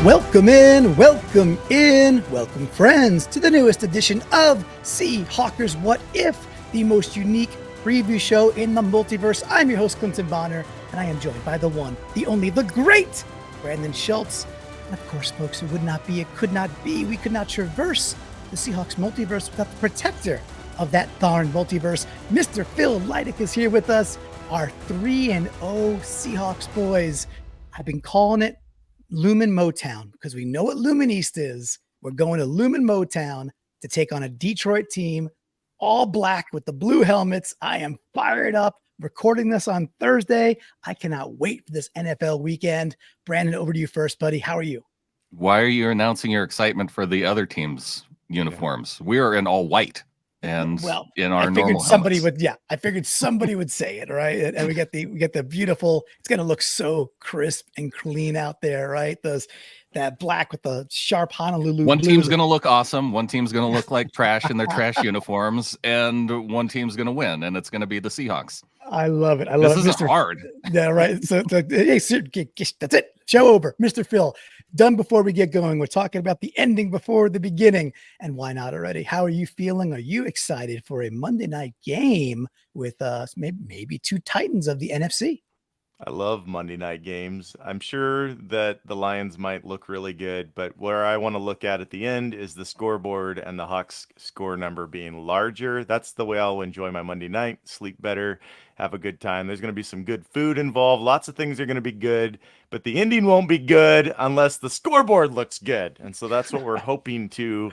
Welcome welcome friends to the newest edition of Seahawkers What If, the most unique preview show in the multiverse. I'm your host, Clinton Bonner, and I am joined by the one, the only, the great Brandon Schultz. And of course, folks, it would not be, it could not be, we could not traverse the Seahawks multiverse without the protector of that darn multiverse. Mr. Phil Leidick is here with us, our 3-0 Seahawks boys. I've been calling it Lumen Motown because we know what Lumen East is. We're going to Lumen Motown to take on a Detroit team, all black with the blue helmets. I am fired up. Recording this on Thursday. I cannot wait for this NFL weekend. Brandon, over to you first, buddy. How are you? Why are you announcing your excitement for the other team's uniforms? We are in all white and in our normal somebody helmets. I figured somebody would say it, right? And we get the beautiful, it's going to look so crisp and clean out there, right? That black with the sharp Honolulu One blue. team's going to look awesome. One team's going to look like trash in their trash uniforms, and one team's going to win, and it's going to be the Seahawks. I love it. This is hard. Yeah, right. So hey, that's it. Show over. Mr. Phil, done before we get going. We're talking about the ending before the beginning. And why not already? How are you feeling? Are you excited for a Monday night game with maybe two titans of the NFC? I love Monday night games. I'm sure that the Lions might look really good, but where I want to look at the end is the scoreboard and the Hawks score number being larger. That's the way I'll enjoy my Monday night, sleep better, have a good time. There's going to be some good food involved. Lots of things are going to be good, but the ending won't be good unless the scoreboard looks good. And so that's what we're hoping to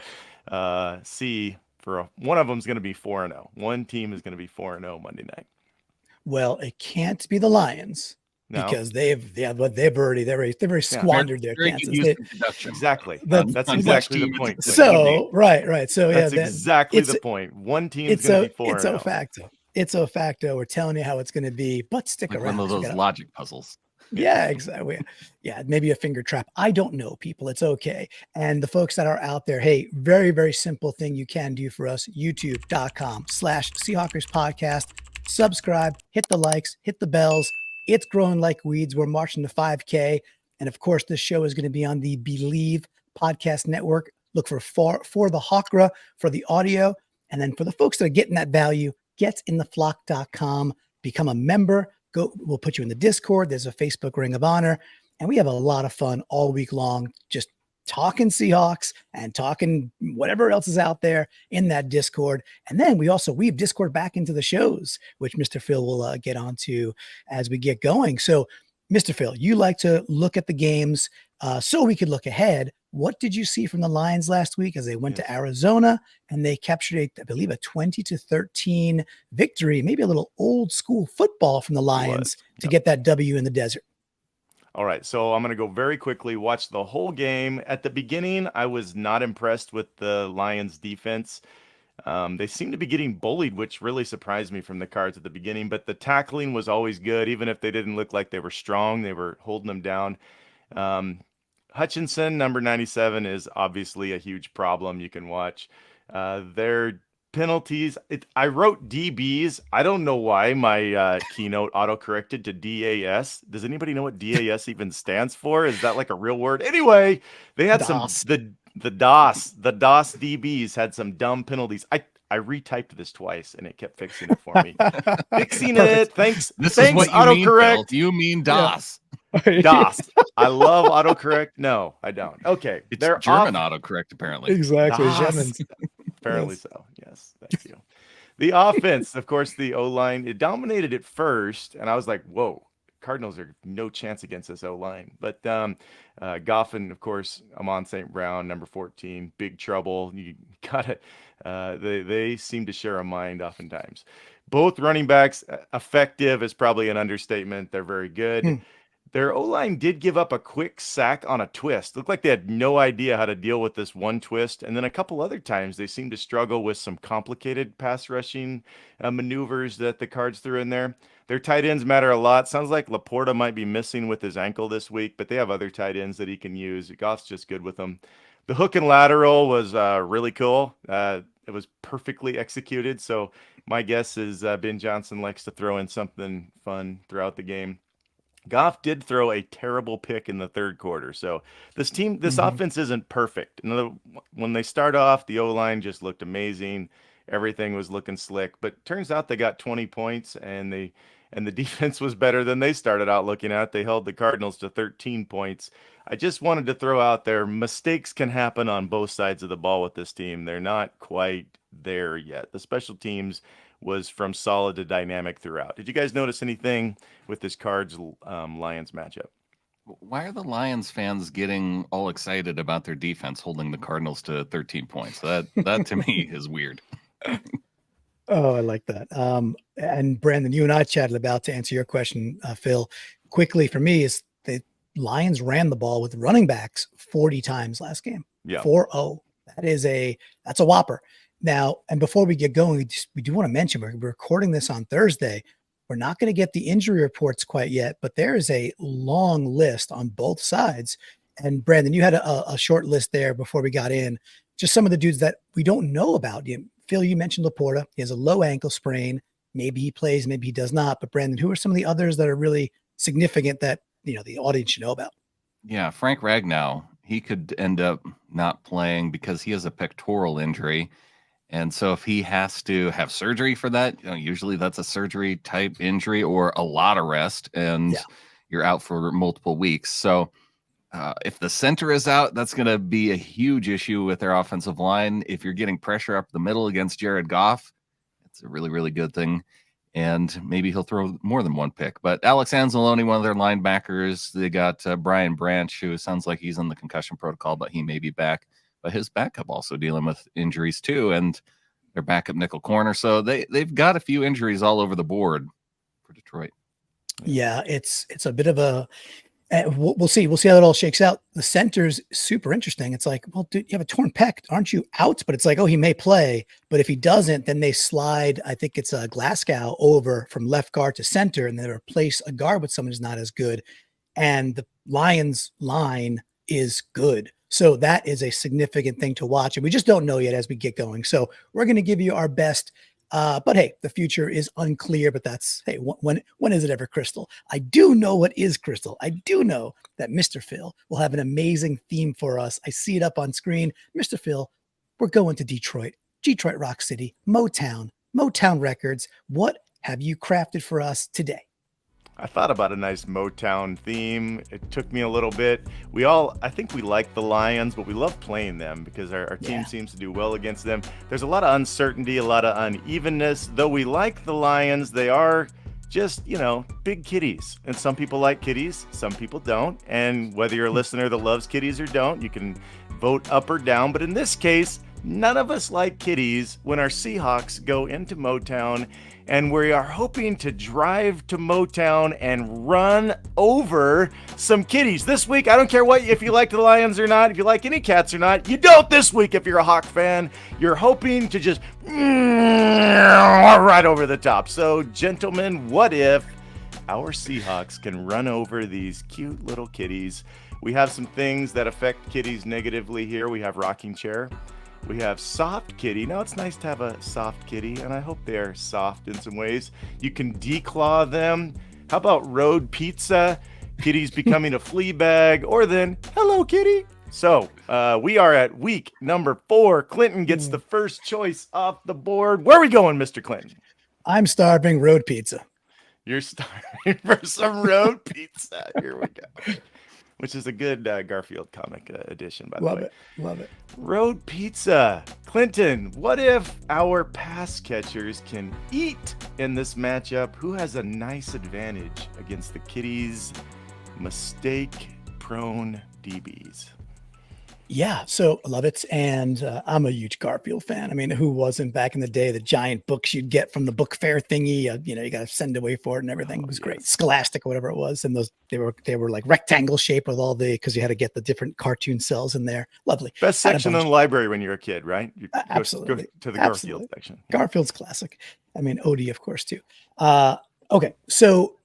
see. One of them is going to be 4-0. One team is going to be 4-0 Monday night. Well, it can't be the Lions because they've already squandered their chances. Exactly. That's exactly the point. So right. So that's exactly the point. One team is going to be 4-0. It's a facto. We're telling you how it's going to be, but stick like around. One of those logic puzzles. Yeah, exactly. Yeah, maybe a finger trap. I don't know, people. It's okay. And the folks that are out there, hey, very, very simple thing you can do for us, youtube.com/Seahawkers podcast. Subscribe, hit the likes, hit the bells. It's growing like weeds. We're marching to 5K. And of course, this show is going to be on the Believe podcast network. Look for the Hawkra for the audio. And then for the folks that are getting that value, getintheflock.com. Become a member. We'll put you in the Discord. There's a Facebook Ring of Honor. And we have a lot of fun all week long, just talking Seahawks and talking whatever else is out there in that Discord. And then we also weave Discord back into the shows, which Mr. Phil will get onto as we get going. So, Mr. Phil, you like to look at the games so we could look ahead. What did you see from the Lions last week as they went to Arizona and they captured, I believe, a 20-13 victory, maybe a little old school football from the Lions to get that W in the desert? All right, so I'm going to go very quickly, watch the whole game. At the beginning, I was not impressed with the Lions defense. They seemed to be getting bullied, which really surprised me from the Cards at the beginning. But the tackling was always good. Even if they didn't look like they were strong, they were holding them down. Hutchinson, number 97, is obviously a huge problem. You can watch their penalties. I wrote DBs. I don't know why my keynote auto-corrected to DAS. Does anybody know what DAS even stands for? Is that like a real word? Anyway, they had DOS. The DOS DBs had some dumb penalties. I retyped this twice and it kept fixing it for me. Fixing it. Thanks. This thanks, is what you autocorrect. mean, Phil. You mean DOS. DOS. I love autocorrect. No, I don't. Okay. It's German autocorrect, apparently. Exactly. Apparently so. Yes. Thank you. The offense, of course, the O-line, it dominated at first. And I was like, whoa, Cardinals are no chance against this O-line. But Goffin, of course, Amon St. Brown, number 14, big trouble. You got it. They seem to share a mind oftentimes. Both running backs, effective is probably an understatement. They're very good. Their O-line did give up a quick sack on a twist. Looked like they had no idea how to deal with this one twist. And then a couple other times they seemed to struggle with some complicated pass rushing maneuvers that the Cards threw in there. Their tight ends matter a lot. Sounds like Laporta might be missing with his ankle this week, but they have other tight ends that he can use. Goff's just good with them. The hook and lateral was really cool. It was perfectly executed. So my guess is Ben Johnson likes to throw in something fun throughout the game. Goff did throw a terrible pick in the third quarter. So this offense isn't perfect. When they start off, the O-line just looked amazing. Everything was looking slick, but turns out they got 20 points and the defense was better than they started out looking at. They held the Cardinals to 13 points. I just wanted to throw out there, mistakes can happen on both sides of the ball with this team. They're not quite there yet. The special teams was from solid to dynamic throughout. Did you guys notice anything with this Cards Lions matchup? Why are the Lions fans getting all excited about their defense holding the Cardinals to 13 points? That to me is weird. Oh, I like that. And Brandon, you and I chatted about, to answer your question, Phil, quickly for me, is the Lions ran the ball with running backs 40 times last game. Yeah. 4-0. That's a whopper. Now, and before we get going, we do want to mention we're recording this on Thursday. We're not going to get the injury reports quite yet, but there is a long list on both sides. And Brandon, you had a short list there before we got in. Just some of the dudes that we don't know about. Phil, you mentioned Laporta. He has a low ankle sprain. Maybe he plays, maybe he does not. But Brandon, who are some of the others that are really significant that the audience should know about? Yeah, Frank Ragnow, he could end up not playing because he has a pectoral injury. And so if he has to have surgery for that, usually that's a surgery type injury or a lot of rest, and you're out for multiple weeks. So if the center is out, that's going to be a huge issue with their offensive line. If you're getting pressure up the middle against Jared Goff, it's a really, really good thing. And maybe he'll throw more than one pick. But Alex Anzalone, one of their linebackers, they got Brian Branch, who sounds like he's in the concussion protocol, but he may be back. But his backup also dealing with injuries too, and their backup nickel corner. So they've got a few injuries all over the board for Detroit. Yeah, it's a bit of a we'll see how it all shakes out. The center's super interesting. It's like, well, dude, you have a torn pec, aren't you out? But it's like, oh, he may play, but if he doesn't, then they slide, I think it's a Glasgow over from left guard to center, and they replace a guard with someone who's not as good. And the Lions line is good. So that is a significant thing to watch. And we just don't know yet as we get going. So we're going to give you our best. But hey, the future is unclear, but when is it ever crystal? I do know what is crystal. I do know that Mr. Phil will have an amazing theme for us. I see it up on screen. Mr. Phil, we're going to Detroit, Rock City, Motown Records. What have you crafted for us today? I thought about a nice Motown theme. It took me a little bit. I think we like the Lions, but we love playing them because our team seems to do well against them. There's a lot of uncertainty, a lot of unevenness. Though we like the Lions, they are just, big kitties. And some people like kitties, some people don't. And whether you're a listener that loves kitties or don't, you can vote up or down. But in this case, none of us like kitties when our Seahawks go into Motown, and we are hoping to drive to Motown and run over some kitties. This week, I don't care if you like the Lions or not, if you like any cats or not, you don't this week if you're a Hawk fan. You're hoping to just right over the top. So, gentlemen, what if our Seahawks can run over these cute little kitties? We have some things that affect kitties negatively here. We have rocking chair. We have soft kitty. Now, it's nice to have a soft kitty, and I hope they're soft in some ways. You can declaw them. How about road pizza? Kitty's becoming a flea bag, or then, hello, kitty. So we are at week number 4. Clinton gets the first choice off the board. Where are we going, Mr. Clinton? I'm starving road pizza. You're starving for some road pizza. Here we go. Which is a good Garfield comic edition, by the way. Love it. Road pizza. Clinton, what if our pass catchers can eat in this matchup? Who has a nice advantage against the Kitties' mistake-prone DBs? Yeah, so I love it. And I'm a huge Garfield fan. I mean, who wasn't back in the day? The giant books you'd get from the book fair thingy, you got to send away for it and everything. It was great. Scholastic or whatever it was. And they were like rectangle shape with because you had to get the different cartoon cells in there. Lovely. Best section in the library when you're a kid, right? Absolutely. Go to the Garfield section. Yeah. Garfield's classic. I mean, Odie, of course, too. Okay, so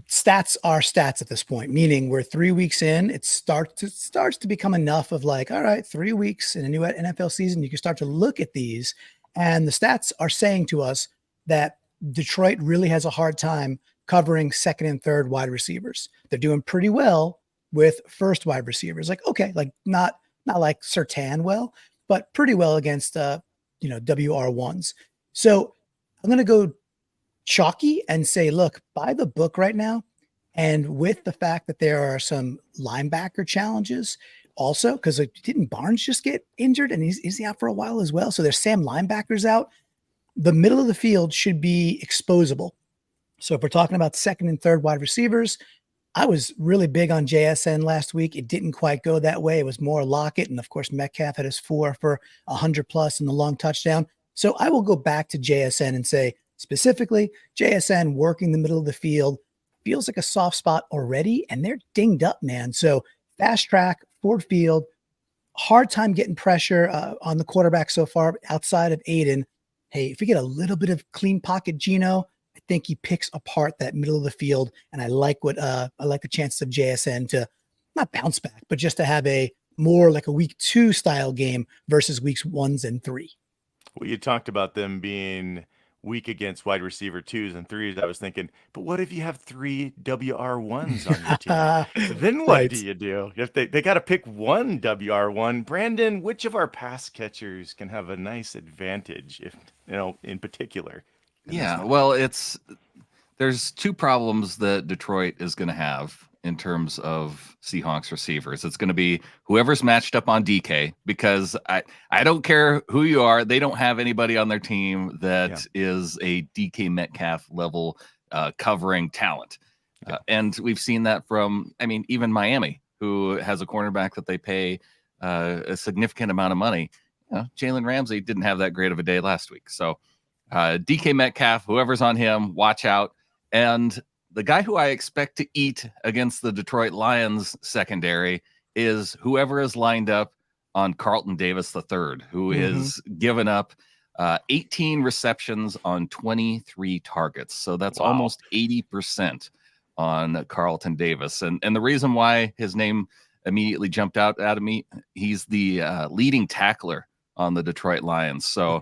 stats are stats at this point, meaning we're 3 weeks in. It starts to become enough of like, all right, 3 weeks in a new NFL season, you can start to look at these, and the stats are saying to us that Detroit really has a hard time covering second and third wide receivers. They're doing pretty well with first wide receivers. Like, okay, like not like Surtain well, but pretty well against WR1s. So I'm going to go chalky and say, look, by the book right now. And with the fact that there are some linebacker challenges also, because didn't Barnes just get injured and is he out for a while as well? So there's Sam linebackers out. The middle of the field should be exposable. So if we're talking about second and third wide receivers, I was really big on JSN last week. It didn't quite go that way. It was more Lockett. And of course, Metcalf had his 4 for 100 plus and the long touchdown. So I will go back to JSN and say specifically JSN working the middle of the field feels like a soft spot already. And they're dinged up, man. So fast track, Ford Field, hard time getting pressure on the quarterback so far outside of Aiden. Hey, if we get a little bit of clean pocket Geno, I think he picks apart that middle of the field, and I like the chances of JSN to not bounce back, but just to have a more like a week 2 style game versus weeks 1s and 3. Well, you talked about them being weak against wide receiver 2s and 3s. I was thinking, but what if you have 3 WR1s on your team? Then what Right. do you do? If they got to pick one WR1, Brandon, which of our pass catchers can have a nice advantage, if in particular? Yeah, well, there's 2 problems that Detroit is going to have in terms of Seahawks receivers. It's going to be whoever's matched up on DK, because I don't care who you are. They don't have anybody on their team that is a DK Metcalf level covering talent. And we've seen that from, even Miami, who has a cornerback that they pay a significant amount of money. Jalen Ramsey didn't have that great of a day last week. So DK Metcalf, whoever's on him, watch out. And the guy who I expect to eat against the Detroit Lions secondary is whoever is lined up on Carlton Davis III, who is given up 18 receptions on 23 targets. So that's almost 80% on Carlton Davis. And the reason why his name immediately jumped out at me, he's the leading tackler on the Detroit Lions. So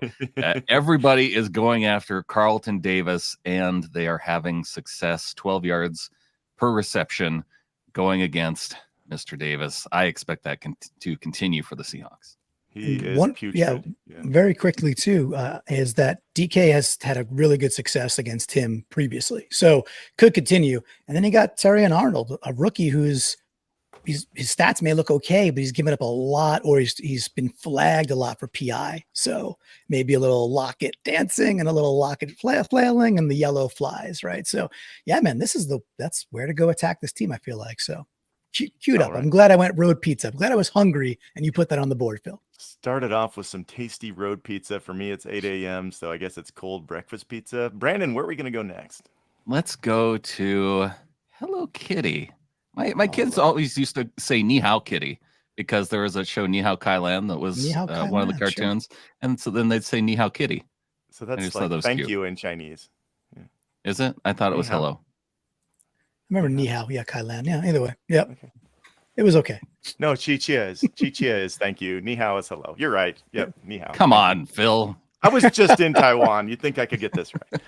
everybody is going after Carlton Davis, and they are having success. 12 yards per reception going against Mr. Davis. I expect that to continue for the Seahawks. He is putrid. Very quickly too, is that DK has had a really good success against him previously. So could continue. And then he got Terrion Arnold, a rookie who's his stats may look okay, but he's given up a lot, or he's been flagged a lot for PI. So maybe a little Lockett dancing and a little Lockett flailing and the yellow flies, right? So yeah, man, that's where to go attack this team, I feel like. So queued up. Right. I'm glad I went road pizza. I'm glad I was hungry and you put that on the board, Phil. Started off with some tasty road pizza. For me, it's 8 a.m., so I guess it's cold breakfast pizza. Brandon, where are we going to go next? Let's go to Hello Kitty. My kids always used to say Ni Hao Kitty, because there was a show Ni Hao Kai Lan that was one of the cartoons. Sure. And so then they'd say Ni Hao Kitty. So that's like thank you in Chinese. Yeah. Is it? I thought it was hello. I remember Ni Hao. Yeah, Kai Lan. Yeah, either way. Yep. Okay. It was okay. No, Chi Chia is thank you. Ni Hao is hello. You're right. Yep, Ni Hao. Come on, Phil. I was just in Taiwan. You'd think I could get this right.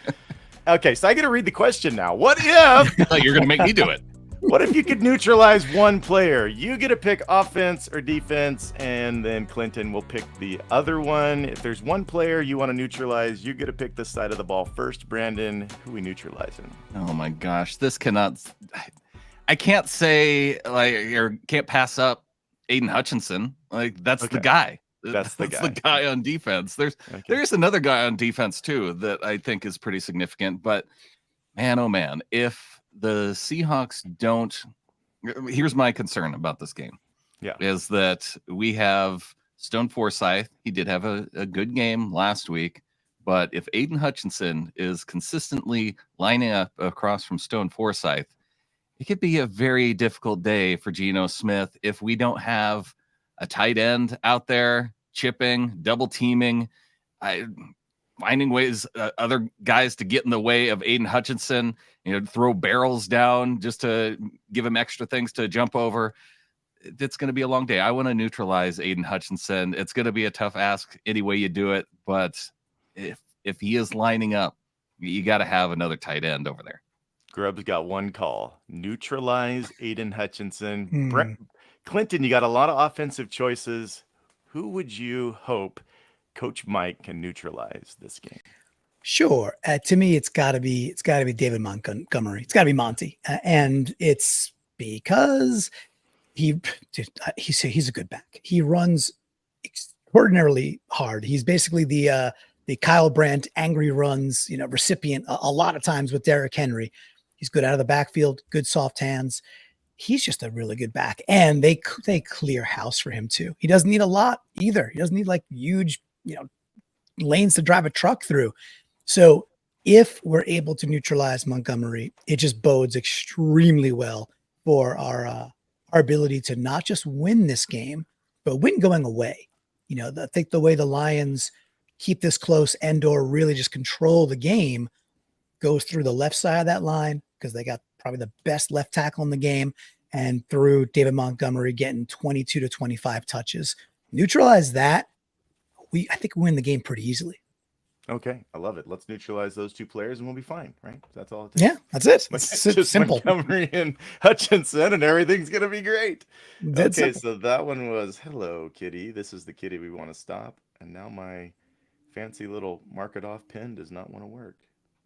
Okay, so I got to read the question now. What if... You're going to make me do it. What if you could neutralize one player? You get to pick offense or defense, and then Clinton will pick the other one. If there's one player you want to neutralize, you get to pick the side of the ball first. Brandon, who are we neutralizing? Oh my gosh, this cannot... I can't say, or can't pass up Aiden Hutchinson. That's the guy. That's the guy on defense. There's another guy on defense too that I think is pretty significant. But man, oh man, if the Seahawks don't, here's my concern about this game. Is that we have Stone Forsythe. He did have a good game last week, but if Aiden Hutchinson is consistently lining up across from Stone Forsythe, it could be a very difficult day for Geno Smith if we don't have a tight end out there chipping, double teaming, finding ways, other guys to get in the way of Aiden Hutchinson, throw barrels down just to give him extra things to jump over. It's going to be a long day. I want to neutralize Aiden Hutchinson. It's going to be a tough ask any way you do it, but if he is lining up, you got to have another tight end over there. Grubb's got one call. Neutralize Aiden Hutchinson. Hmm. Clinton, you got a lot of offensive choices. Who would you hope Coach Mike can neutralize this game? Sure. To me, it's got to be David Montgomery. It's got to be Monty, and it's because he's a good back. He runs extraordinarily hard. He's basically the Kyle Brandt angry runs recipient a lot of times with Derrick Henry. He's good out of the backfield, good soft hands. He's just a really good back, and they clear house for him too. He doesn't need a lot either. He doesn't need like huge lanes to drive a truck through. So if we're able to neutralize Montgomery, it just bodes extremely well for our ability to not just win this game, but win going away. I think the way the Lions keep this close and/or really just control the game goes through the left side of that line, because they got probably the best left tackle in the game, and through David Montgomery getting 22 to 25 touches. Neutralize that, I think we win the game pretty easily. Okay, I love it. Let's neutralize those two players and we'll be fine, right? That's all it takes. Yeah, that's it. It's just simple. Montgomery and Hutchinson, and everything's gonna be great. Dead Okay, simple. so that one was hello, kitty. This is the kitty we want to stop, and now my fancy little mark it off pin does not want to work.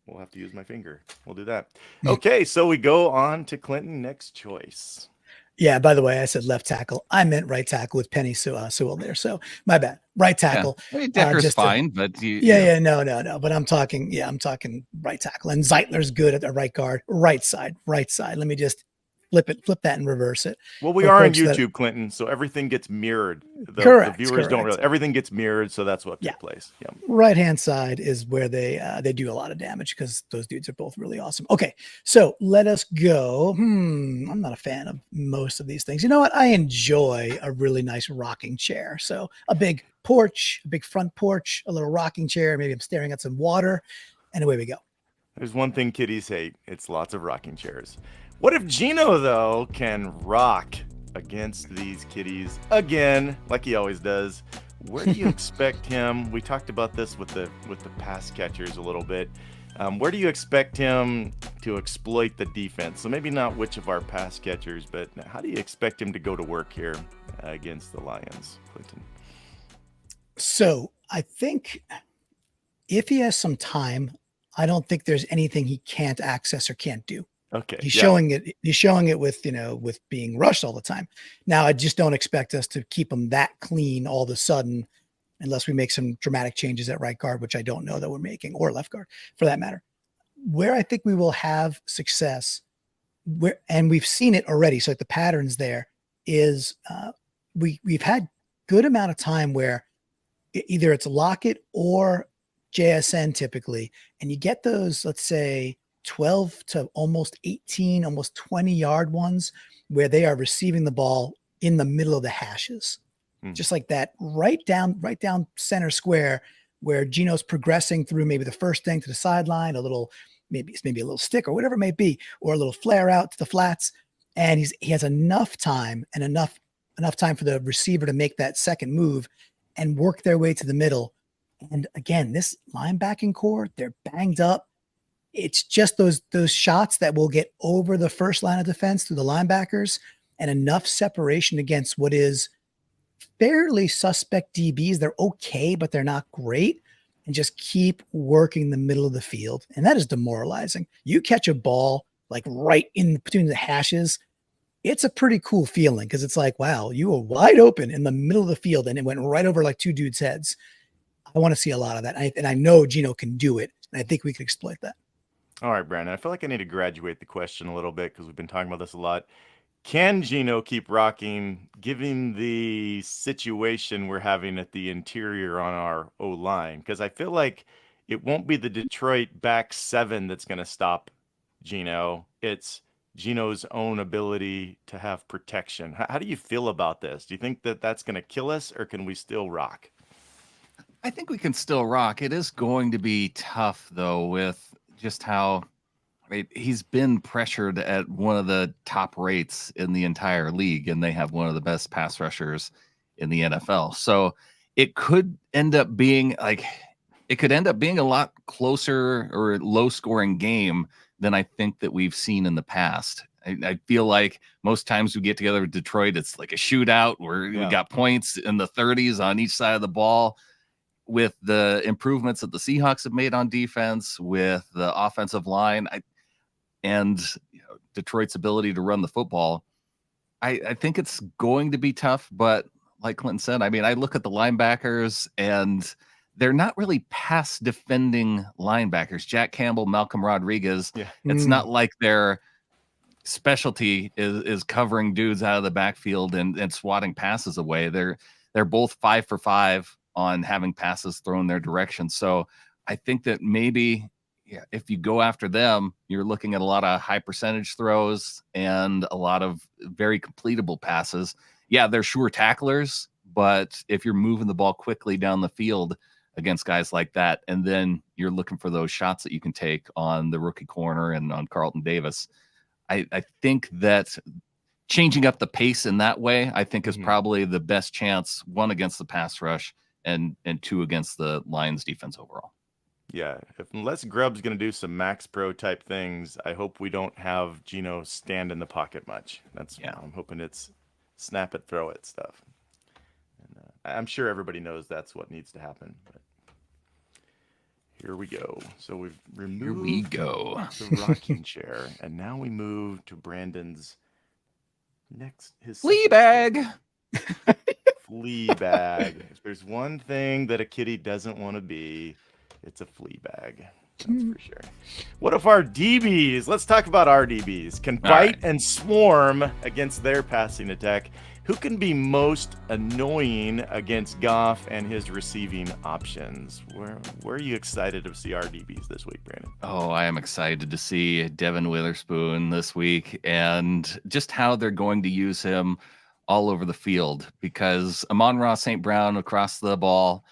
We'll have to use my finger. We'll do that. Okay, so we go on to Clinton. Next choice. Yeah, by the way, I said left tackle. I meant right tackle with Penny Sewell there. So my bad. Right tackle. I mean, Decker's fine, but no. But I'm talking right tackle. And Zeitler's good at the right guard. Right side. Let me just flip that and reverse it. Well, we For are on folks that- YouTube, Clinton, so everything gets mirrored. The Correct, viewers don't correct. realize everything gets mirrored, so that's what took place. Yeah. Right hand side is where they do a lot of damage, because those dudes are both really awesome. Okay, so let us go. I'm not a fan of most of these things. You know what? I enjoy a really nice rocking chair. So a big porch, a big front porch, a little rocking chair. Maybe I'm staring at some water, and away we go. There's one thing kitties hate. It's lots of rocking chairs. What if Geno, though, can rock against these kitties again, like he always does? Where do you expect him? We talked about this with the pass catchers a little bit. Where do you expect him to exploit the defense? So maybe not which of our pass catchers, but how do you expect him to go to work here against the Lions, Clinton? So I think if he has some time, I don't think there's anything he can't access or can't do. Okay. He's showing it with being rushed all the time. Now, I just don't expect us to keep him that clean all of a sudden, unless we make some dramatic changes at right guard, which I don't know that we're making, or left guard for that matter. Where I think we will have success, and we've seen it already. So like the patterns there is we've had good amount of time where either it's Lockett or JSN typically, and you get those, let's say, 12 to almost 18, almost 20-yard ones where they are receiving the ball in the middle of the hashes. Just like that, right down center square, where Geno's progressing through maybe the first thing to the sideline, maybe a little stick or whatever it may be, or a little flare out to the flats. And he has enough time and enough time for the receiver to make that second move and work their way to the middle. And again, this linebacking core, they're banged up. It's just those shots that will get over the first line of defense through the linebackers, and enough separation against what is fairly suspect DBs. They're okay, but they're not great, and just keep working the middle of the field. And that is demoralizing. You catch a ball like right in between the hashes, it's a pretty cool feeling, because it's like, wow, you were wide open in the middle of the field and it went right over like two dudes' heads. I want to see a lot of that. And I know Geno can do it. And I think we could exploit that. All right, Brandon, I feel like I need to graduate the question a little bit, because we've been talking about this a lot. Can Geno keep rocking, given the situation we're having at the interior on our O-line? Because I feel like it won't be the Detroit back seven that's going to stop Geno. It's Geno's own ability to have protection. How do you feel about this? Do you think that that's going to kill us, or can we still rock? I think we can still rock. It is going to be tough, though, with just how he's been pressured at one of the top rates in the entire league, and they have one of the best pass rushers in the NFL. So it could end up being a lot closer or low scoring game than I think that we've seen in the past. I feel like most times we get together with Detroit, it's like a shootout where we got points in the 30s on each side of the ball. With the improvements that the Seahawks have made on defense, with the offensive line, and Detroit's ability to run the football, I think it's going to be tough. But like Clinton said, I mean, I look at the linebackers and they're not really pass defending linebackers. Jack Campbell, Malcolm Rodriguez. Yeah. It's not like their specialty is covering dudes out of the backfield and swatting passes away. They're both 5 for 5 on having passes thrown their direction. So I think that maybe if you go after them, you're looking at a lot of high percentage throws and a lot of very completable passes. Yeah, they're sure tacklers, but if you're moving the ball quickly down the field against guys like that, and then you're looking for those shots that you can take on the rookie corner and on Carlton Davis, I think that changing up the pace in that way, I think, is probably the best chance, one, against the pass rush, and two, against the Lions defense overall. Yeah, unless Grubb's going to do some Max Pro type things, I hope we don't have Geno stand in the pocket much. I'm hoping it's snap it, throw it stuff. And I'm sure everybody knows that's what needs to happen. But here we go. So we've removed the rocking chair, and now we move to Brandon's his flea bag. Flea bag. If there's one thing that a kitty doesn't want to be, it's a flea bag. That's for sure. What if our DBs, let's talk about our DBs, can bite and swarm against their passing attack? Who can be most annoying against Goff and his receiving options? Where are you excited to see our DBs this week, Brandon? Oh, I am excited to see Devin Witherspoon this week and just how they're going to use him all over the field, because Amon-Ra St. Brown across the ball,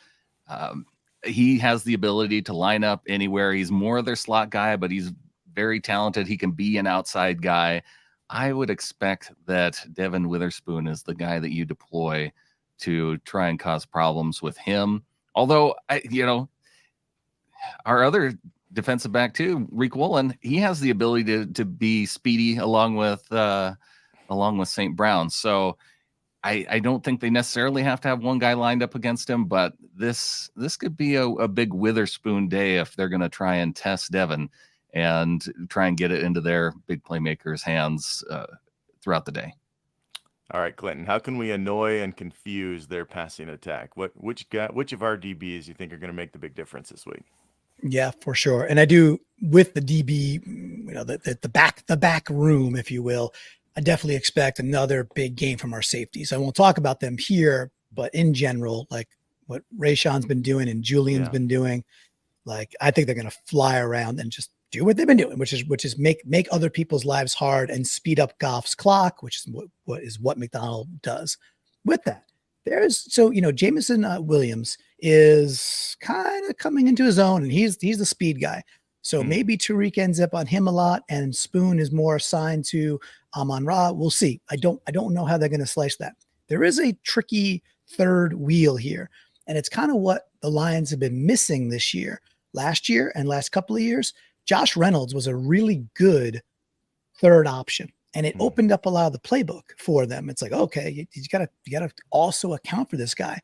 he has the ability to line up anywhere. He's more of their slot guy, but he's very talented. He can be an outside guy. I would expect that Devin Witherspoon is the guy that you deploy to try and cause problems with him. Although, our other defensive back too, Reek Woolen, he has the ability to be speedy along with St. Brown. So I don't think they necessarily have to have one guy lined up against him, but this could be a big Witherspoon day if they're going to try and test Devin and try and get it into their big playmakers' hands throughout the day. All right, Clinton, how can we annoy and confuse their passing attack? Which of our DBs you think are going to make the big difference this week? Yeah, for sure. And I do, with the DB, the back room, if you will, I definitely expect another big game from our safeties. I won't talk about them here, but in general, like what Rayshon's been doing and Julian's been doing, like I think they're going to fly around and just do what they've been doing, which is make other people's lives hard and speed up Goff's clock, which is what Macdonald does. With that, Jameson Williams is kind of coming into his own, and he's the speed guy. So maybe Tariq ends up on him a lot, and Spoon is more assigned to Amon-Ra. We'll see. I don't know how they're going to slice that. There is a tricky third wheel here, and it's kind of what the Lions have been missing this year. Last year and last couple of years, Josh Reynolds was a really good third option, and it opened up a lot of the playbook for them. It's like, okay, you gotta also account for this guy.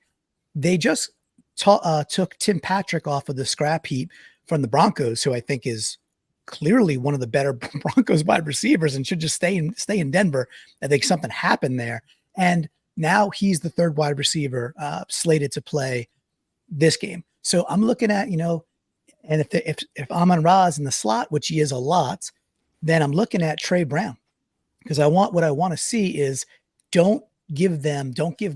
They just took Tim Patrick off of the scrap heap from the Broncos, who I think is clearly one of the better Broncos wide receivers and should just stay in Denver. I think something happened there. And now he's the third wide receiver slated to play this game. So I'm looking at, and if Amon-Ra is in the slot, which he is a lot, then I'm looking at Trey Brown, because what I want to see is don't give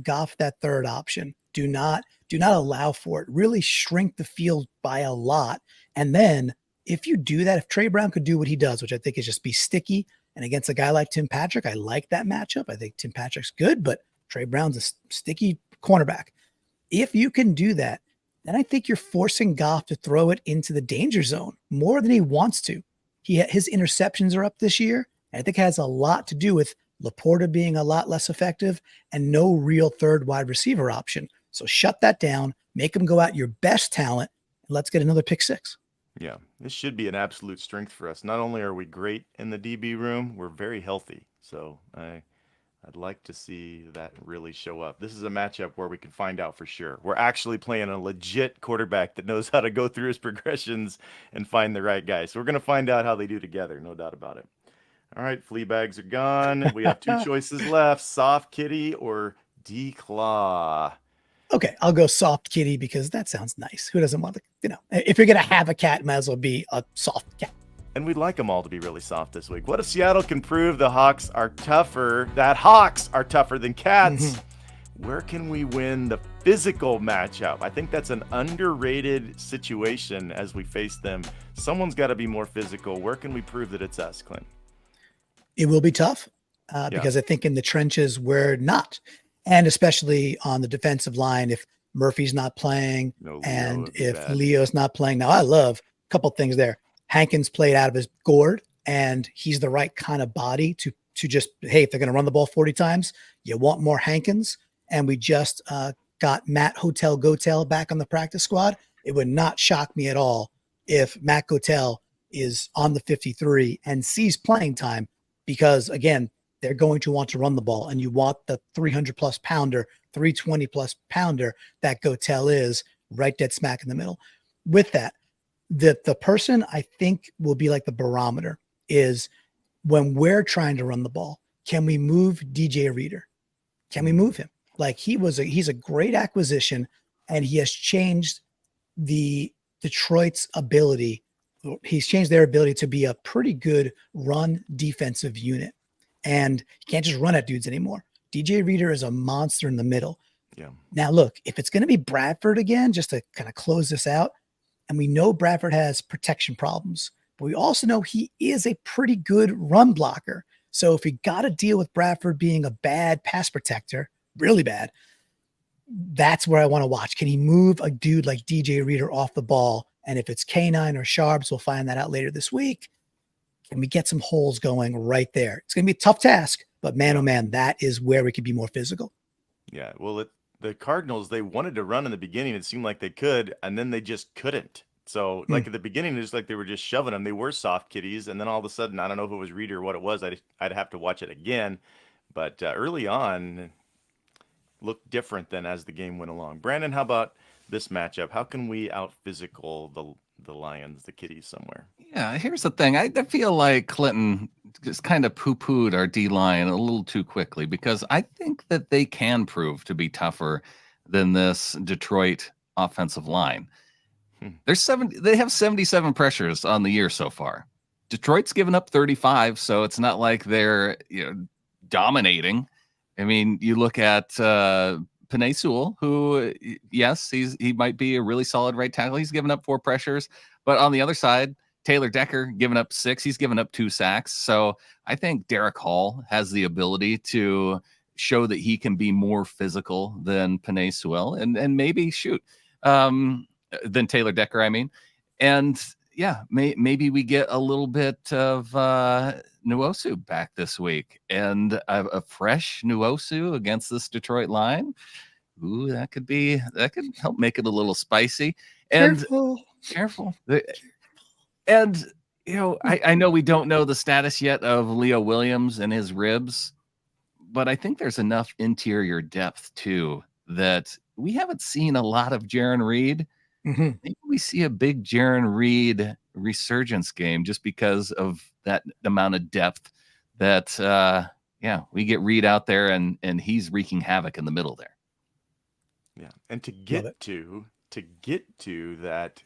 Goff that third option. Do not allow for it. Really shrink the field by a lot. And then if you do that, if Trey Brown could do what he does, which I think is just be sticky, and against a guy like Tim Patrick, I like that matchup. I think Tim Patrick's good, but Trey Brown's a sticky cornerback. If you can do that, then I think you're forcing Goff to throw it into the danger zone more than he wants to. His interceptions are up this year. And I think it has a lot to do with Laporta being a lot less effective and no real third wide receiver option. So shut that down, make him go out your best talent, and let's get another pick six. Yeah, this should be an absolute strength for us. Not only are we great in the DB room, we're very healthy. So I'd like to see that really show up. This is a matchup where we can find out for sure. We're actually playing a legit quarterback that knows how to go through his progressions and find the right guy. So we're going to find out how they do together, no doubt about it. All right, flea bags are gone. We have two choices left, Soft Kitty or D-Claw. Okay, I'll go soft kitty because that sounds nice. Who doesn't want to, if you're going to have a cat, it might as well be a soft cat. And we'd like them all to be really soft this week. What if Seattle can prove the Hawks are tougher, that Hawks are tougher than cats? Mm-hmm. Where can we win the physical matchup? I think that's an underrated situation as we face them. Someone's got to be more physical. Where can we prove that it's us, Clint? It will be tough because I think in the trenches we're not. And especially on the defensive line, if Murphy's not playing and if Leo's not playing. Now, I love a couple things there. Hankins played out of his gourd, and he's the right kind of body to just, hey, if they're going to run the ball 40 times, you want more Hankins. And we just got Matt Hotel Gotel back on the practice squad. It would not shock me at all if Matt Gotel is on the 53 and sees playing time because, again, they're going to want to run the ball, and you want the 300-plus pounder, 320-plus pounder that Gotel is right dead smack in the middle. With that, the person I think will be like the barometer is when we're trying to run the ball, can we move DJ Reader? Can we move him? Like he's a great acquisition, and he has changed the Detroit's ability. He's changed their ability to be a pretty good run defensive unit. And you can't just run at dudes anymore. DJ Reader is a monster in the middle. Yeah. Now, look, if it's going to be Bradford again, just to kind of close this out, and we know Bradford has protection problems, but we also know he is a pretty good run blocker. So if we got to deal with Bradford being a bad pass protector, really bad, that's where I want to watch. Can he move a dude like DJ Reader off the ball? And if it's K9 or Sharps, we'll find that out later this week. Can we get some holes going right there? It's going to be a tough task, but man, oh man, that is where we could be more physical. Yeah, well, the Cardinals, they wanted to run in the beginning. It seemed like they could, and then they just couldn't. So, like at the beginning, it's like they were just shoving them. They were soft kitties, and then all of a sudden, I don't know if it was Reader or what it was. I'd have to watch it again. But early on, looked different than as the game went along. Brandon, how about this matchup? How can we out-physical the Lions, the kitties somewhere? Yeah, here's the thing. I feel like Clinton just kind of poo-pooed our D-line a little too quickly because I think that they can prove to be tougher than this Detroit offensive line. They have 77 pressures on the year so far. Detroit's given up 35, so it's not like they're dominating. I mean, you look at Penei Sewell, who, yes, he might be a really solid right tackle. He's given up 4 pressures, but on the other side, Taylor Decker given up 6. He's given up 2 sacks. So I think Derek Hall has the ability to show that he can be more physical than Penei Sewell and maybe than Taylor Decker, I mean. And yeah, maybe we get a little bit of Nwosu back this week and a fresh Nwosu against this Detroit line. Ooh, that could help make it a little spicy. And careful. And I know we don't know the status yet of Leo Williams and his ribs, but I think there's enough interior depth too that we haven't seen a lot of Jarran Reed. Mm-hmm. Maybe we see a big Jarran Reed resurgence game just because of that amount of depth that we get Reed out there and he's wreaking havoc in the middle there. Yeah. And to get to that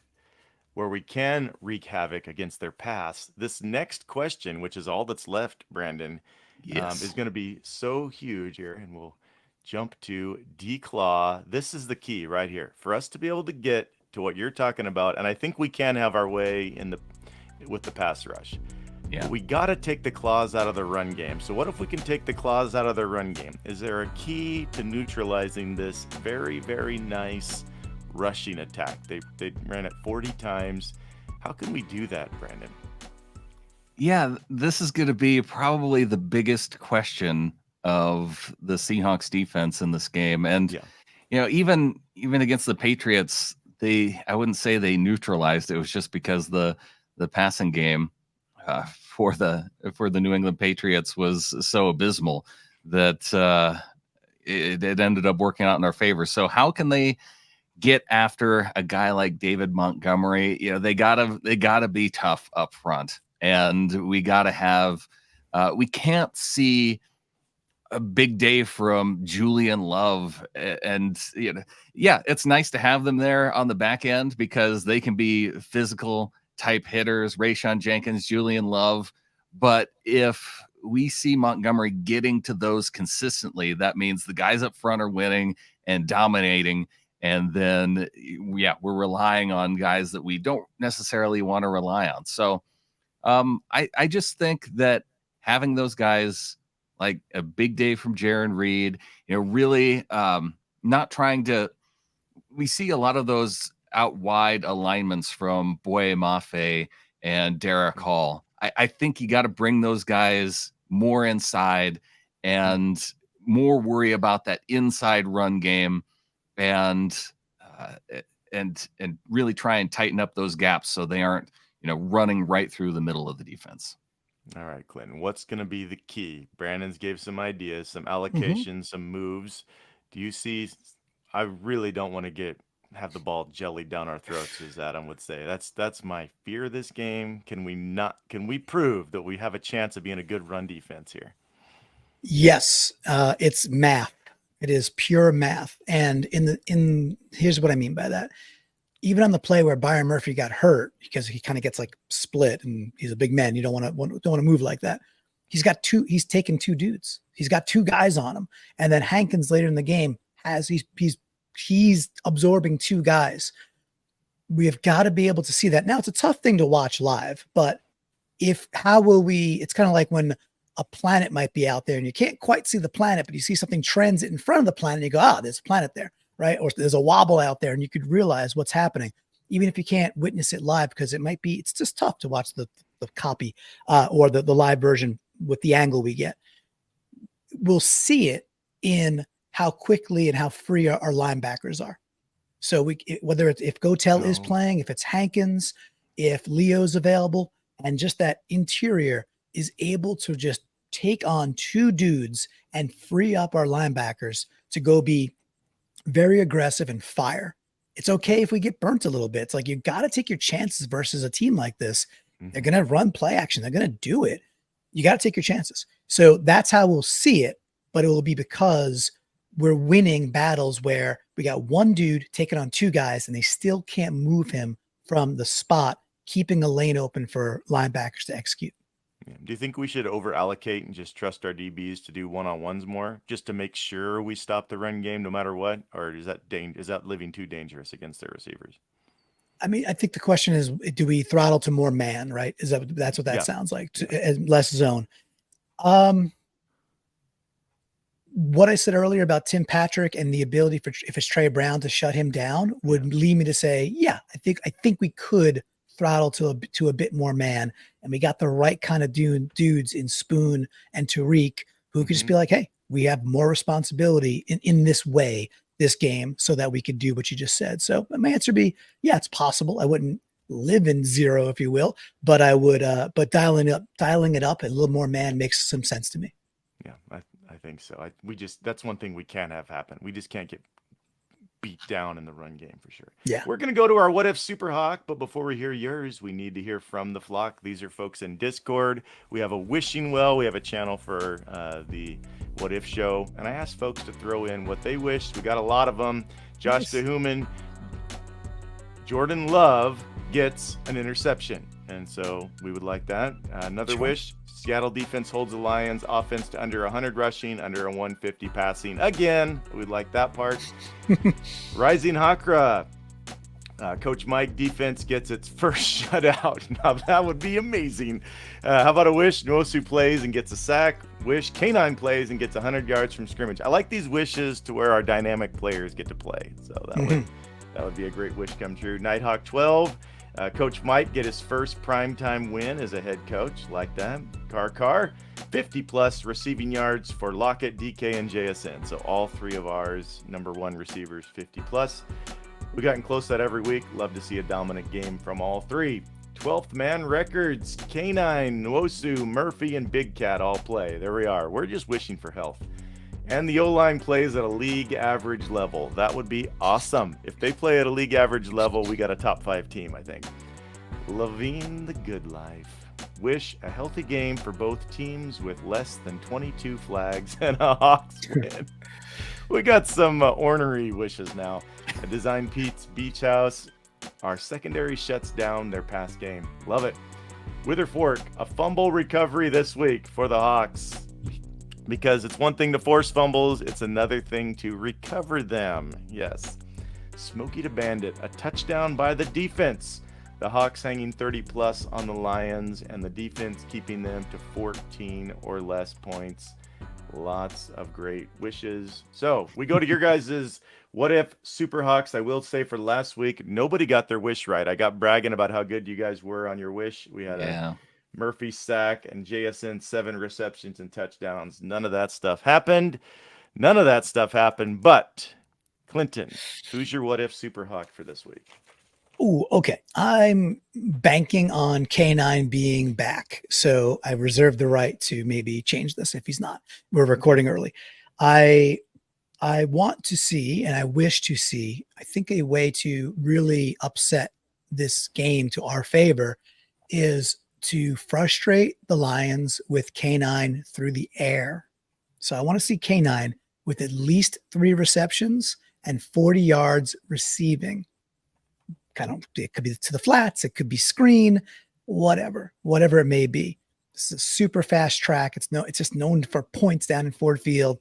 where we can wreak havoc against their pass, this next question, which is all that's left, Brandon, is going to be so huge here, and we'll jump to D-Claw. This is the key right here for us to be able to get to what you're talking about, and I think we can have our way with the pass rush. Yeah, we got to take the claws out of the run game. So what if we can take the claws out of the run game? Is there a key to neutralizing this very, very nice rushing attack? They ran it 40 times. How can we do that, Brandon? Yeah, this is going to be probably the biggest question of the Seahawks defense in this game. And even against the Patriots, I wouldn't say they neutralized. It was just because the passing game for the New England Patriots was so abysmal that it ended up working out in our favor. So how can they get after a guy like David Montgomery? They gotta be tough up front, and we gotta have. We can't see a big day from Julian Love, and yeah, it's nice to have them there on the back end because they can be physical type hitters, Rayshon Jenkins, Julian Love. But if we see Montgomery getting to those consistently, that means the guys up front are winning and dominating. And then, we're relying on guys that we don't necessarily want to rely on. So I just think that having those guys, like a big day from Jaron Reed, really not trying to. We see a lot of those out wide alignments from Boye Mafe and Derek Hall. I think you got to bring those guys more inside and more worry about that inside run game, and really try and tighten up those gaps so they aren't running right through the middle of the defense. All right, Clinton, what's going to be the key? Brandon's gave some ideas, some allocations, some moves. Do you see? I really don't want to have the ball jellied down our throats, as Adam would say. That's my fear of this game. Can we prove that we have a chance of being a good run defense here? Yes, it's math. It is pure math. And here's what I mean by that. Even on the play where Byron Murphy got hurt because he kind of gets like split and he's a big man, you don't want to move like that. He's taken two dudes. He's got two guys on him. And then Hankins later in the game he's absorbing two guys. We have got to be able to see that. Now it's a tough thing to watch live, but it's kind of like when a planet might be out there and you can't quite see the planet, but you see something transit in front of the planet and you go, there's a planet there. Right? Or there's a wobble out there and you could realize what's happening, even if you can't witness it live, because it's just tough to watch the copy or the live version with the angle we get. We'll see it in how quickly and how free our linebackers are. So whether if Gotel is playing, if it's Hankins, if Leo's available, and just that interior is able to just take on two dudes and free up our linebackers to go be very aggressive and fire. It's okay if we get burnt a little bit. It's like, you got to take your chances versus a team like this. They're going to run play action. They're going to do it. You got to take your chances. So that's how we'll see it, but it will be because we're winning battles where we got one dude taking on two guys and they still can't move him from the spot, keeping a lane open for linebackers to execute. Do you think we should over allocate and just trust our DBs to do one-on-ones more, just to make sure we stop the run game no matter what? Or is that living too dangerous against their receivers? I mean, I think the question is, do we throttle to more man, right? That's what that sounds like, less zone. What I said earlier about Tim Patrick and the ability if it's Trey Brown to shut him down would lead me to say, I think we could throttle to a bit more man, and we got the right kind of dudes in Spoon and Tariq who could just be like, hey, we have more responsibility in this way, this game, so that we could do what you just said. So my answer would be, it's possible. I wouldn't live in zero, if you will, but I would, but dialing it up and a little more man makes some sense to me. Yeah, I think so. That's one thing we can't have happen. We just can't get beat down in the run game for sure. Yeah. We're going to go to our What If Super Hawk, but before we hear yours, we need to hear from the flock. These are folks in Discord. We have a wishing well. We have a channel for the What If show, and I asked folks to throw in what they wished. We got a lot of them. Josh DeHuman, Jordan Love gets an interception, and so we would like that. Another wish: Seattle defense holds the Lions offense to under 100 rushing, under a 150 passing. Again, we'd like that part. Rising Hakra. Coach Mike defense gets its first shutout. Now that would be amazing. How about a wish? Nwosu plays and gets a sack. Wish K9 plays and gets 100 yards from scrimmage. I like these wishes to where our dynamic players get to play. So that would be a great wish come true. Nighthawk 12. Coach might get his first primetime win as a head coach. Like that. Carr, 50-plus receiving yards for Lockett, DK, and JSN. So all three of ours, number one receivers, 50-plus. We've gotten close to that every week. Love to see a dominant game from all three. 12th man records. K9, Nwosu, Murphy, and Big Cat all play. There we are. We're just wishing for health. And the O-line plays at a league average level. That would be awesome. If they play at a league average level, we got a top 5 team, I think. Levine the good life. Wish a healthy game for both teams with less than 22 flags and a Hawks win. We got some ornery wishes now. A Design Pete's Beach House. Our secondary shuts down their pass game. Love it. Witherfork, a fumble recovery this week for the Hawks. Because it's one thing to force fumbles, it's another thing to recover them. Yes. Smokey to Bandit, a touchdown by the defense. The Hawks hanging 30 plus on the Lions, and the defense keeping them to 14 or less points. Lots of great wishes. So we go to your guys's what if Super Hawks. I will say for last week, nobody got their wish right. I got bragging about how good you guys were on your wish. We had a Murphy sack and JSN 7 receptions and touchdowns. None of that stuff happened. But Clinton, who's your what if Super Hawk for this week? Ooh, okay. I'm banking on K9 being back. So I reserve the right to maybe change this if he's not. We're recording early. I want to see, and I wish to see, I think a way to really upset this game to our favor is to frustrate the Lions with K9 through the air. So I want to see K9 with at least 3 receptions and 40 yards receiving. It could be to the flats, it could be screen, whatever it may be. This is a super fast track. It's just known for points down in Ford Field.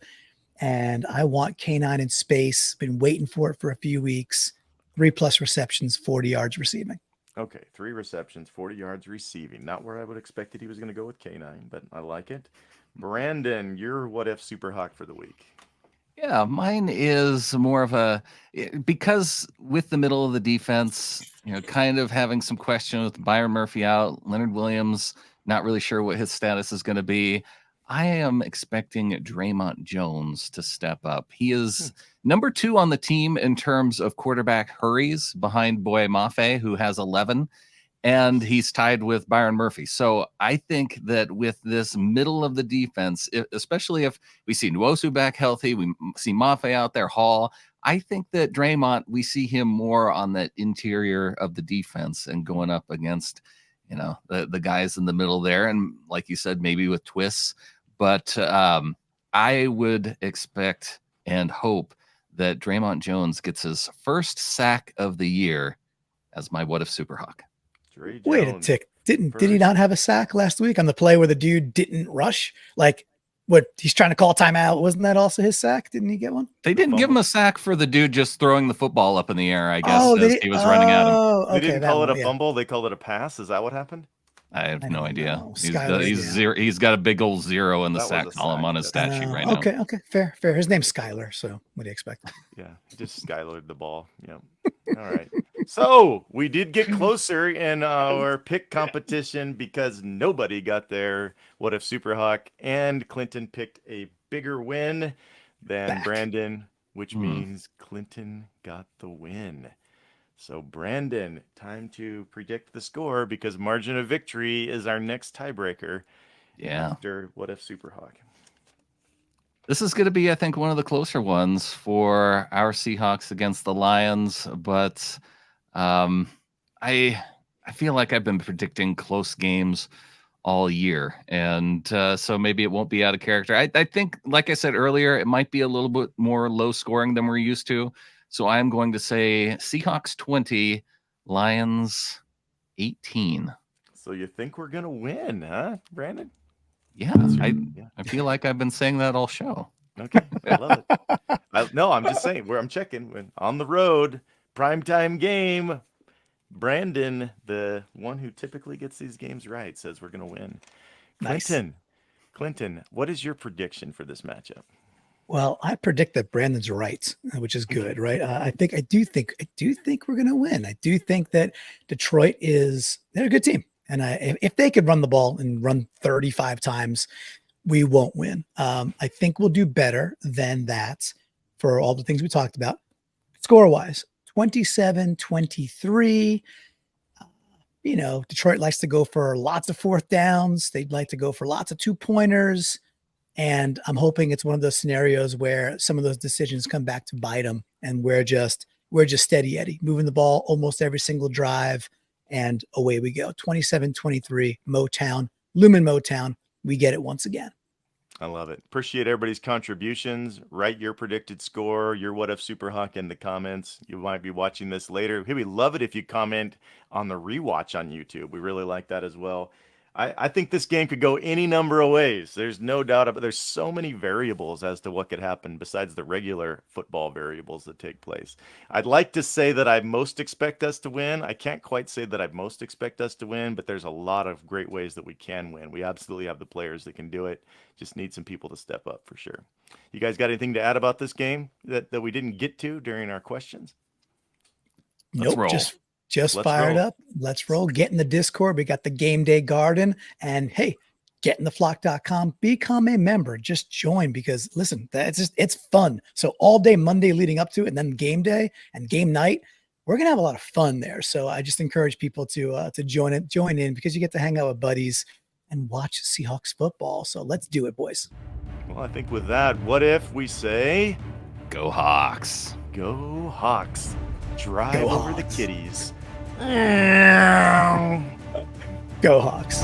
And I want K9 in space. Been waiting for it for a few weeks. 3+ receptions, 40 yards receiving. Okay, 3 receptions, 40 yards receiving. Not where I would expect that he was going to go with K9, but I like it. Brandon, your what if Super Hawk for the week? Yeah, mine is more of because with the middle of the defense, kind of having some question with Byron Murphy out, Leonard Williams, not really sure what his status is going to be. I am expecting Draymond Jones to step up. He is number 2 on the team in terms of quarterback hurries behind Boye Mafe, who has 11. And he's tied with Byron Murphy. So I think that with this middle of the defense, especially if we see Nwosu back healthy, we see Mafe out there, Hall, I think that Draymond, we see him more on that interior of the defense and going up against, the guys in the middle there. And like you said, maybe with twists. But I would expect and hope that Draymond Jones gets his first sack of the year as my what if Super Hawk. Wait a tick. Did he not have a sack last week on the play where the dude didn't rush? Like what he's trying to call timeout. Wasn't that also his sack? Didn't he get one? They didn't give him a sack for the dude just throwing the football up in the air, I guess, as he was running at him. Okay, they didn't call it a fumble. They called it a pass. Is that what happened? I have no idea. He's got a big old 0 in the sack column on his stat sheet right now. Okay, fair. His name's Skyler, so what do you expect? Yeah, just Skylered the ball. Yeah. All right. So we did get closer in our pick competition because nobody got their what if Super Hawk, and Clinton picked a bigger win than Brandon, which means Clinton got the win. So, Brandon, time to predict the score because margin of victory is our next tiebreaker. Yeah. After what if Super Hawk? This is going to be, I think, one of the closer ones for our Seahawks against the Lions. But I feel like I've been predicting close games all year. And so maybe it won't be out of character. I think, like I said earlier, it might be a little bit more low scoring than we're used to. So I'm going to say Seahawks 20, Lions 18. So you think we're going to win, huh, Brandon? Yeah, I feel like I've been saying that all show. Okay, I love it. No, I'm just saying, I'm checking. On the road, primetime game, Brandon, the one who typically gets these games right, says we're going to win. Nice. Clinton, what is your prediction for this matchup? Well, I predict that Brandon's right, which is good, right? I do think we're going to win. I do think that Detroit they're a good team. And if they could run the ball and run 35 times, we won't win. I think we'll do better than that for all the things we talked about. Score-wise, 27-23. Detroit likes to go for lots of fourth downs. They'd like to go for lots of 2-pointers. And I'm hoping it's one of those scenarios where some of those decisions come back to bite them, and we're just steady Eddie, moving the ball almost every single drive, and away we go. 27-23, Motown, Lumen Motown. We get it once again. I love it. Appreciate everybody's contributions. Write your predicted score, your What If Super Hawk in the comments. You might be watching this later. Hey, we love it if you comment on the rewatch on YouTube. We really like that as well. I think this game could go any number of ways. There's no doubt about it. There's so many variables as to what could happen besides the regular football variables that take place. I'd like to say that I most expect us to win. I can't quite say that I most expect us to win, but there's a lot of great ways that we can win. We absolutely have the players that can do it. Just need some people to step up for sure. You guys got anything to add about this game that we didn't get to during our questions? Let's roll. Just Let's fired roll. up. Let's roll. Get in the Discord. We got the Game Day Garden. And hey, getintheflock.com. Become a member. Just join, because listen, it's fun. So all day Monday leading up to it, and then game day and game night, we're gonna have a lot of fun there. So I just encourage people to join in, because you get to hang out with buddies and watch Seahawks football. So let's do it, boys. Well, I think with that, what if we say, Go Hawks. go Hawks, drive Go over Hawks. the kitties. Go Hawks.